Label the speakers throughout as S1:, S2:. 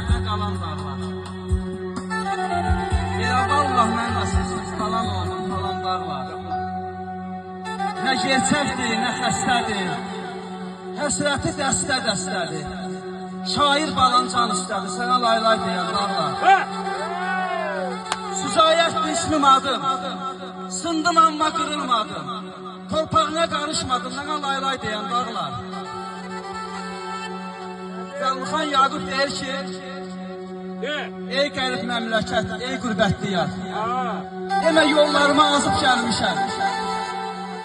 S1: nə qalan dağlar. Elə vallah mən nasılsız falan olun, falan dağlar. Nə gerçəkdir, nə xəstədir, həsrəti dəstə-dəstədir. Şair balan can istədi, sənə laylay deyən dağlar. Süzayətdir ismim adım, sındım amma qırılmadım. Torpağına qarışmadım, sənə laylay deyən dağlar. Zəlmxan Yaqub deyir ki, ey qərib məmləkət, ey qürbətli yar. Demə yollarıma azıb gəlmişəm.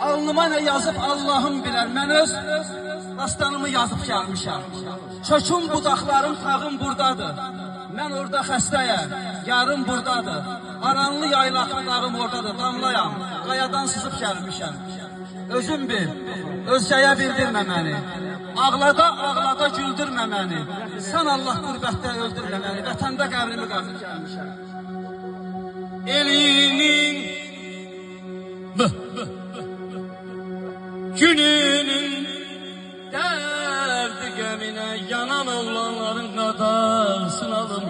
S1: Alnıma nə yazıb Allahım bilər, mən öz dastanımı yazıb gəlmişəm. Çöküm budaqlarım tağım buradadır. Mən orada xəstəyəm, yarım buradadır. Aranlı yaylaqlı dağım oradadır, damlayam, qayadan sızıb gəlmişəm. Özüm bil, özgəyə bildirmə məni. Ağlada, ağlada güldürmə məni. Sən Allah qürbətdə öldürmə məni. Vətəndə qəbrimi qazıb gəlmişəm. Elinin gününün dərdi gəminə yanan oğlanların qadarsını alım.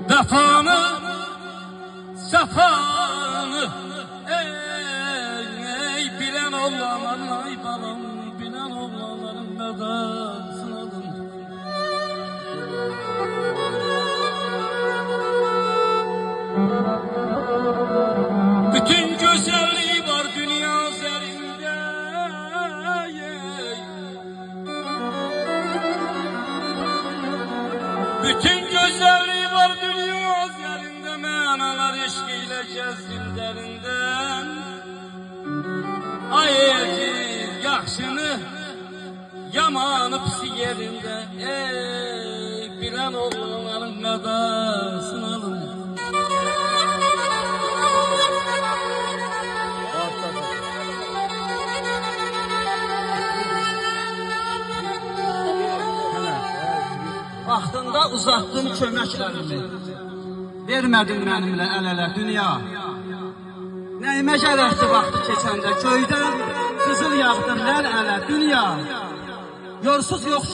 S1: Vəfanı, səfanı, ey bilən oğlanların, ay balam, bilən oğlanların qadarsını alım. Bütün güzelliği var dünya üzerinde. Bütün güzelliği var dünya üzerinde. Manalar eşkiyle gezdim derinden. Ay elgir yaxşını, yamanı pisi yerinde. Ey bilen oğlanların qadarsını alın. Vaxtında uzatdım köməklərimi, vermədin mənimlə əl-ələ dünya. Nəyimə gərəkdi vaxtı keçəndə, göydən qızıl yağdır ləl-ələ dünya. Yorsuz yoxsul